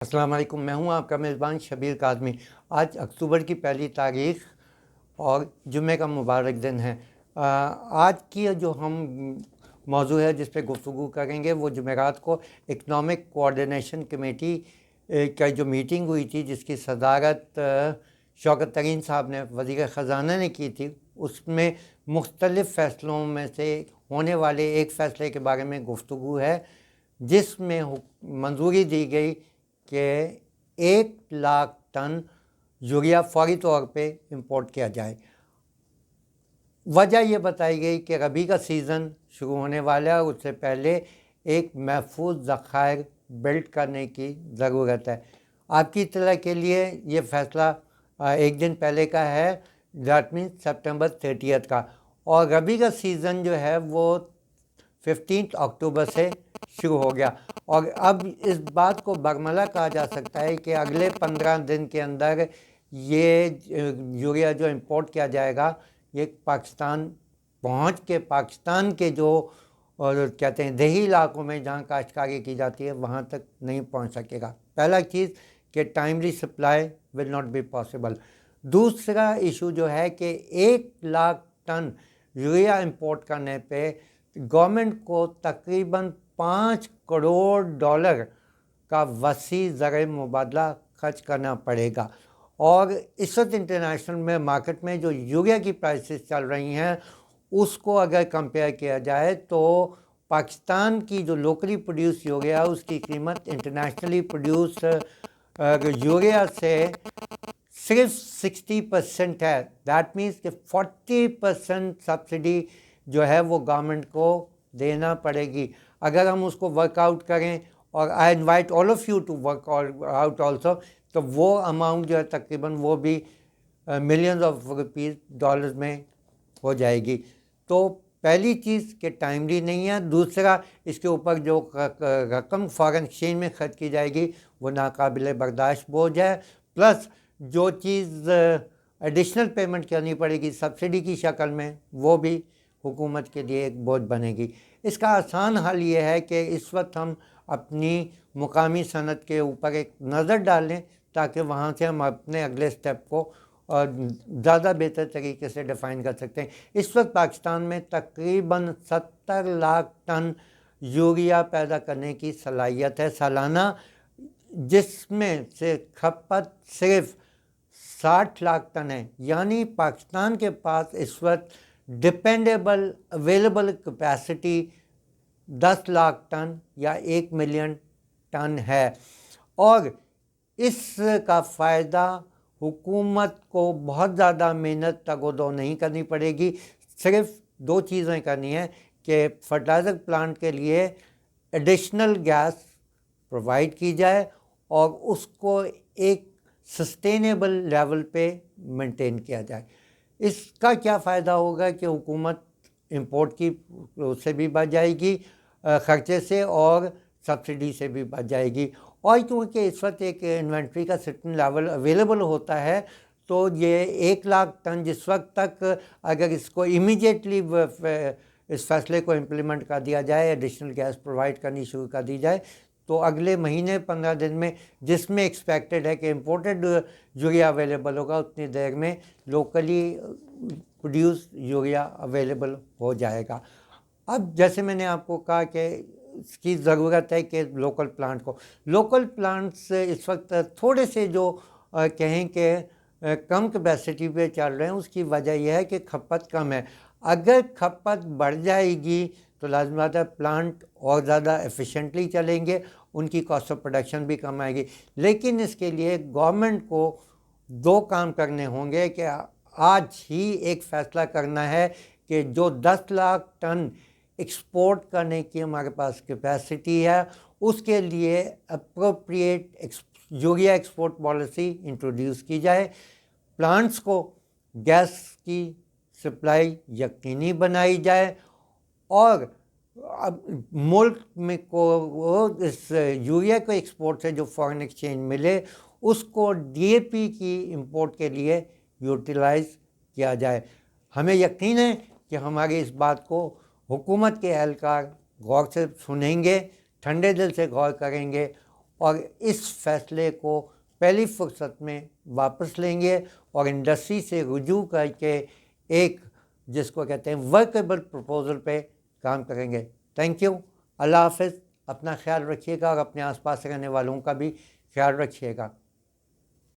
अस्सलाम वालेकुम। मैं हूं आपका मेज़बान शबीर काज़मी। आज अक्टूबर की पहली तारीख और जुम्मे का मुबारक दिन है। आज की जो हम मौजू है जिस पे गुफ्तगू करेंगे वो जुमेरात को इकनॉमिक कोऑर्डिनेशन कमेटी का जो मीटिंग हुई थी जिसकी सदारत शौकत तरीन साहब ने वज़ीर ख़जाना ने की थी, उसमें मुख्तलिफ़ फ़ैसलों में से होने वाले एक फ़ैसले के बारे में गुफ्तगू है जिसमें मंजूरी दी गई कि 1 लाख टन यूरिया फौरी तौर पे इंपोर्ट किया जाए। वजह यह बताई गई कि रबी का सीज़न शुरू होने वाला है और उससे पहले एक महफूज ज़खायर बिल्ड करने की ज़रूरत है। आपकी इत्तला के लिए ये फ़ैसला एक दिन पहले का है, दैट मीन्स सितंबर 30 का, और रबी का सीज़न जो है वो 15 अक्टूबर से शुरू हो गया। और अब इस बात को बरमला कहा जा सकता है कि अगले 15 दिन के अंदर ये यूरिया जो इंपोर्ट किया जाएगा ये पाकिस्तान पहुंच के पाकिस्तान के जो और कहते हैं देही इलाकों में जहां काश्तकारी की जाती है वहां तक नहीं पहुंच सकेगा। पहला चीज़ कि timely supply will not be possible. दूसरा इशू जो है कि 1 लाख टन यूरिया इंपोर्ट करने पे गवर्नमेंट को तकरीबन $5 करोड़ का वसी ज़र मुबादला खर्च करना पड़ेगा। और इस वक्त इंटरनेशनल में मार्केट में जो यूरिया की प्राइसेस चल रही हैं उसको अगर कंपेयर किया जाए तो पाकिस्तान की जो लोकली प्रोड्यूस यूरिया उसकी कीमत इंटरनेशनली प्रोड्यूस यूरिया से सिर्फ 60% है। दैट मीन्स कि 40% सब्सिडी जो है वो गवर्नमेंट को देना पड़ेगी। अगर हम उसको वर्कआउट करें, और I invite all of you to work out also, तो वो अमाउंट जो है तकरीबन वो भी मिलियंस ऑफ रुपीज़ डॉलर्स में हो जाएगी। तो पहली चीज़ कि टाइमली नहीं है। दूसरा, इसके ऊपर जो रकम फॉरेन एक्सचेंज में खर्च की जाएगी वो नाकाबिल बर्दाश्त बोझ है। प्लस जो चीज़ एडिशनल पेमेंट करनी पड़ेगी सब्सिडी की शक्ल में वो भी हुकूमत के लिए एक बोझ बनेगी। इसका आसान हल ये है कि इस वक्त हम अपनी मुकामी सनत के ऊपर एक नज़र डाल लें ताकि वहाँ से हम अपने अगले स्टेप को ज़्यादा बेहतर तरीके से डिफ़ाइन कर सकते हैं। इस वक्त पाकिस्तान में तकरीबन 70 लाख टन यूरिया पैदा करने की सलाहियत है सालाना, जिसमें से खपत सिर्फ 60 लाख टन है। यानी पाकिस्तान के पास इस वक्त dependable available capacity 10 lakh ton या 1 मिलियन टन है। और इसका फ़ायदा हुकूमत को बहुत ज़्यादा मेहनत तगोदो नहीं करनी पड़ेगी। सिर्फ दो चीज़ें करनी है कि फर्टिलाइज़र प्लांट के लिए एडिशनल गैस प्रोवाइड की जाए और उसको एक सस्टेनेबल लेवल पे मेंटेन किया जाए। इसका क्या फ़ायदा होगा कि हुकूमत इंपोर्ट की उससे भी बच जाएगी, ख़र्चे से, और सब्सिडी से भी बच जाएगी। और क्योंकि इस वक्त एक इन्वेंट्री का सर्टेन लेवल अवेलेबल होता है तो ये 1 लाख टन जिस वक्त तक अगर इसको इमीडिएटली इस फैसले को इम्प्लीमेंट कर दिया जाए, एडिशनल गैस प्रोवाइड करनी शुरू कर दी जाए, तो अगले महीने 15 दिन में जिसमें एक्सपेक्टेड है कि इम्पोर्टेड यूरिया अवेलेबल होगा उतनी देर में लोकली प्रोड्यूस यूरिया अवेलेबल हो जाएगा। अब जैसे मैंने आपको कहा कि इसकी ज़रूरत है कि लोकल प्लांट्स इस वक्त थोड़े से जो कहें कि कम कैपेसिटी पे चल रहे हैं, उसकी वजह यह है कि खपत कम है। अगर खपत बढ़ जाएगी तो लाज़िम बात है प्लांट और ज़्यादा एफिशिएंटली चलेंगे, उनकी कॉस्ट ऑफ प्रोडक्शन भी कम आएगी। लेकिन इसके लिए गवर्नमेंट को दो काम करने होंगे कि आज ही एक फ़ैसला करना है कि जो 10 लाख टन एक्सपोर्ट करने की हमारे पास कैपेसिटी है उसके लिए appropriate urea export policy introduce की जाए, प्लांट्स को गैस की सप्लाई यकीनी बनाई जाए, और अब मुल्क में को इस यूरिया को एक्सपोर्ट से जो फॉरेन एक्सचेंज मिले उसको डीएपी की इंपोर्ट के लिए यूटिलाइज़ किया जाए। हमें यकीन है कि हमारी इस बात को हुकूमत के एहलकार गौर से सुनेंगे, ठंडे दिल से गौर करेंगे और इस फैसले को पहली फुर्सत में वापस लेंगे और इंडस्ट्री से रुजू करके एक जिसको कहते हैं वर्केबल प्रपोजल पे काम करेंगे। Thank you. अल्लाह हाफ़िज़। अपना ख्याल रखिएगा और अपने आसपास रहने वालों का भी ख्याल रखिएगा।